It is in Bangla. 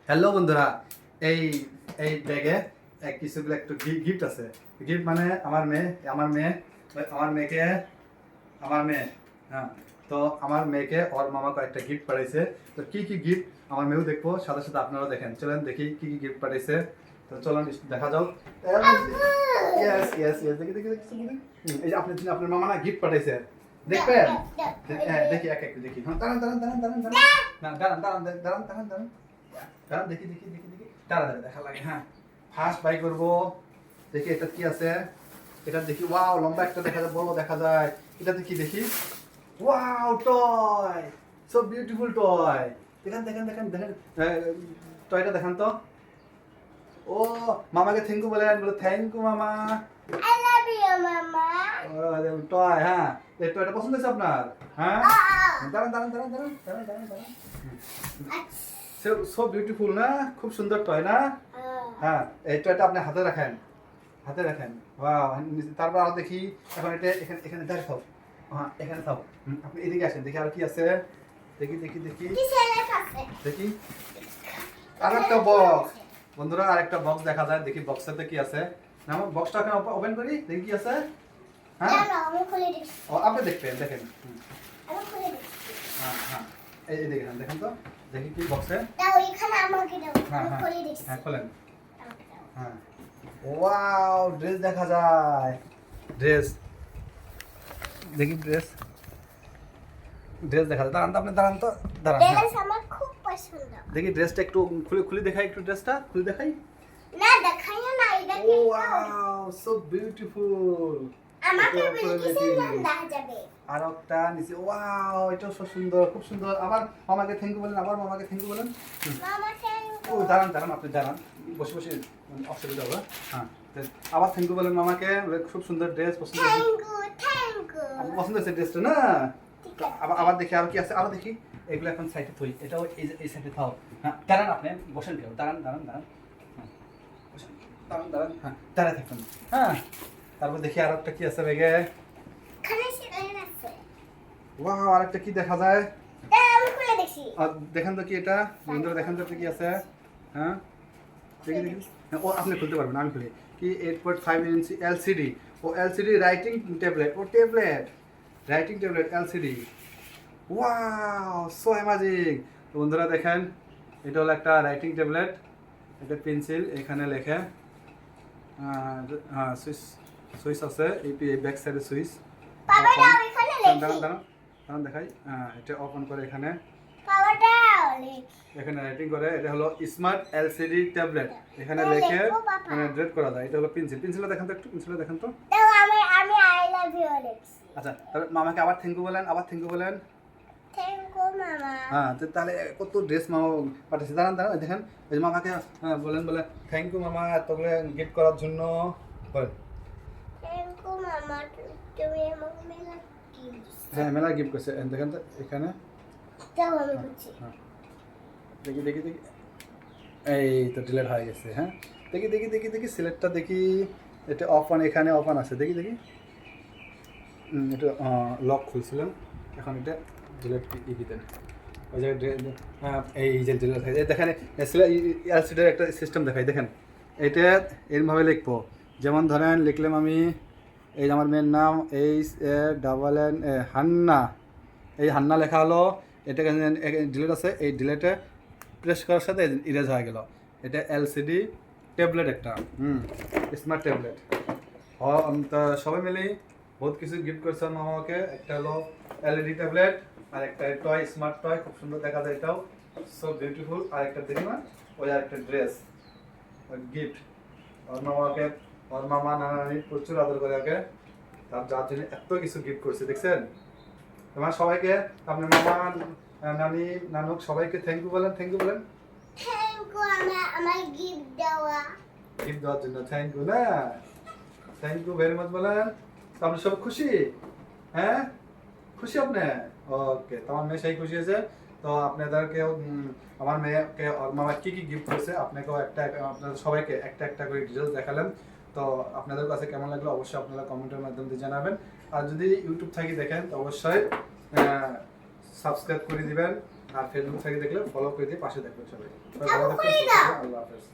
হ্যালো বন্ধুরা, এই এই ব্যাগে কিছুগুলো একটু গিফট আছে। গিফট মানে আমার মেয়েকে হ্যাঁ, তো আমার মেয়েকে ওর মামা কয়েকটা গিফট পাঠাইছে। তো কি কি গিফট আমার মেয়েও দেখবো, সাথে সাথে আপনারাও দেখেন। চলেন দেখি কি কি গিফট পাঠাইছে। তো চলেন দেখা যাও। ইয়েস ইয়েস ইয়েস, দেখি দেখি দেখি এই যে আপনার জন্য আপনার মামা না গিফট পাঠাইছে, দেখবেন? হ্যাঁ দেখি এক এক দেখি। হ্যাঁ দাঁড়ান দাঁড়ান দাঁড়ান দাঁড়ান দাঁড়ান দাঁড়ান দাঁড়ান দাঁড়ান দাঁড়ান দাঁড়ান দাঁড়ান দেখি দেখি দেখি দেখি তাড়াতাড়ি দেখা লাগে। হ্যাঁ ফার্স্ট বাই করবো। দেখি এটা কি আছে, এটা দেখি। ওয়াও, লম্বা একটা দেখা যায়, বড় দেখা যায়। এটাতে কি দেখি? Wow, toy, so beautiful toy. দেখেন দেখেন দেখেন দেখেন, টয়টা দেখান তো। ও মামাকে থ্যাংক ইউ বলেন, বলে থ্যাংক ইউ মামা। I love you, Mama. Toy, হ্যাঁ এই টয়টা পছন্দ হয়েছে আপনার? হ্যাঁ দাঁড়ান দাঁড়ান দাঁড়ান দাঁড়ান দাঁড়ান দাঁড়ান দাঁড়ান। সো বিউটিফুল না, খুব সুন্দর টয় না? হ্যাঁ এই টয়টা আপনি হাতে রাখেন, হাতে রাখেন। ওয়াও, তারপর আরো দেখি। এখন এটা এখানে এখানে দাঁড়িয়ে থাও। হ্যাঁ এখানে থাও। আপনি এদিকে আসেন, দেখি আর কি আছে। দেখি দেখি দেখি দেখি আর একটা বক্স। বন্ধুরা আরেকটা বক্স দেখা যায়, দেখি বক্সেতে কি আছে। না আমার বক্সটা এখন ওপেন করি, দেখি কি আছে। হ্যাঁ ও আপনি দেখবেন, দেখেন। হ্যাঁ হ্যাঁ এই দেখেন, দেখেন তো দেখি কি বক্সে। হ্যাঁ হ্যাঁ হ্যাঁ খোলেন। হ্যাঁ ওয়াও, ড্রেস দেখা যায়। ড্রেস দেখি, ড্রেস দেখা যায়। দাঁড়ান তো আপনি, দাঁড়ান তো, দাঁড়ান। আমার খুব পছন্দ। দেখি ড্রেসটা একটু খুলে খুলে দেখাই, একটু ড্রেসটা খুলে দেখাই। না দেখাইও না, এটা ও ওয়াও, সো বিউটিফুল। আমাকে বিলকিসের নাম দেখা যাবে। আর একটা নিচে, ওয়াও এটাও so সুন্দর, খুব সুন্দর। আবার মামাকে থ্যাংক ইউ বলেন, আবার মামাকে থ্যাংক ইউ বলেন। মামা ও দাঁড়ান দাঁড়ান, আপনি দাঁড়ান, বসে বসে অসুবিধা হবে। হ্যাঁ আবার থ্যাংক ইউ বলেন মামাকে, খুব সুন্দর ড্রেস পছন্দ হয়েছে। Thank you. আপনার পছন্দ হয়েছে ড্রেসটা না? আবার আবার দেখি আর কি আছে, আরো দেখি। এগুলো এখন সাইডে থই, এটাও এই সাইডে থাও। হ্যাঁ দাঁড়ান, আপনি বসেন কেউ, দাঁড়ান দাঁড়ান দাঁড়ান। হ্যাঁ বসেন, দাঁড়ান দাঁড়ান, হ্যাঁ দাঁড়ায় থাকুন। হ্যাঁ তারপর দেখি আর একটা কি আছে ব্যাগে। খানা সিলেন আছে। ওয়াও, আর একটা কি দেখা যায়। আমি খুলে দেখি। আর দেখেন তো কি এটা, বন্ধুরা দেখেন তো কি আছে। হ্যাঁ দেখি দেখি। হ্যাঁ, ও আপনি খুলতে পারবেন, আমি খুলি। কি 8.5 ইঞ্চি এলসিডি। ও এলসিডি রাইটিং ট্যাবলেট, ও tablet, writing tablet LCD. Wow, so amazing. তো বন্ধুরা দেখেন, এটা হলো একটা রাইটিং ট্যাবলেট। এটা পেন্সিল, এখানে লেখে। হ্যাঁ সুইচ, সুইচ আছে এই ব্যাক সাইডে সুইচ। বাবা দাও এখানে দাঁড়ান লেখি। দাঁড়ান দাঁড়ান দেখাই। এটা ওপেন করে এখানে, বাবা দাও লেখি। এখানে রাইটিং করে। এটা হলো স্মার্ট এলসিডি ট্যাবলেট, এখানে লিখে মানে ড্রেড করা যায়। এটা হলো পেন্সিল। পেন্সিলটা দেখেন তো একটু, পেন্সিলটা দেখেন তো। দাও আমি আই লাভ ইউ লেখি। আচ্ছা তাহলে মামাকে আবার থ্যাংক ইউ বলেন, আবার থ্যাংক ইউ বলেন। থ্যাংক ইউ মামা। হ্যাঁ তাহলে কত ড্রেস মামা পাঠাচ্ছে। দাঁড়ান দাঁড়ান দেখেন, এই যে মামাকে বলেন, বলে থ্যাংক ইউ মামা এতগুলো গিফট করার জন্য। বলেন থ্যাংক ইউ মামা, তুমি আমাকে মেলা গিফট। হ্যাঁ মেলা গিফট করছে। দেখেন তো এখানে। দাও আমি বুঝছি। হ্যাঁ দেখি দেখি দেখি, এই তো ডিলেট হয়ে গেছে। হ্যাঁ দেখি দেখি দেখি দেখি সিলেক্টটা দেখি। এটা অফ অন, এখানে অফ অন আছে, দেখি দেখি। এটা লক খুলছিলাম, এখন এটা ডিলেট দিতেন ওই জায়গায়। এই যে ডিলেট হয়ে যায়। দেখেন এলসিডির একটা সিস্টেম দেখাই, দেখেন এটা এরমভাবে লিখবো। যেমন ধরেন লিখলাম আমি, এই আমার মেয়ের নাম HANN হান্না, এই হান্না লেখা হলো। এটা ডিলেট আছে, এই ডিলেটে প্রেস করার সাথে ইরেজ হয়ে গেল। এটা এলসিডি ট্যাবলেট একটা, স্মার্ট ট্যাবলেট। তা সবাই মিলেই বহুত কিছু গিফট করছে আমার মামাকে। একটা হলো এলইডি ট্যাবলেট, আর একটা টয়, স্মার্ট টয়, খুব সুন্দর দেখা যায় এটাও, সো বিউটিফুল। আর একটা দেখি না, ওই আর একটা ড্রেস গিফট। ওর মামাকে, ওর মামা নানি প্রচুর আদর করে ওকে, তার যার জন্য এত কিছু গিফট করছে দেখছেন। তোমার সবাইকে, আপনার মামা নানি নানুক সবাইকে থ্যাংক ইউ বলেন, থ্যাংক ইউ বলেন। থ্যাংক ইউ আমার গিফট দেওয়া। গিফট দেওয়ার জন্য থ্যাংক ইউ না, থ্যাংক ইউ ভেরি মাচ বলেন। তো আপনি সব খুশি? হ্যাঁ খুশি আপনি? ওকে, তো আমার মেয়ে সেই খুশি হয়েছে। তো আপনাদেরকে আমার মেয়েকে ওর মামা কি কি গিফট করেছে আপনাকেও একটা, আপনাদের সবাইকে একটা একটা করে ডিটেলস দেখালাম। তো আপনাদের কাছে কেমন লাগলো অবশ্যই আপনারা কমেন্টের মাধ্যমে দিয়ে জানাবেন। আর যদি ইউটিউব থেকে দেখেন তো অবশ্যই সাবস্ক্রাইব করে দিবেন, আর ফেসবুক থেকে দেখলে ফলো করে দিয়ে পাশে দেখবেন সবাই। আবু করে দাও। আল্লাহ হাফেজ।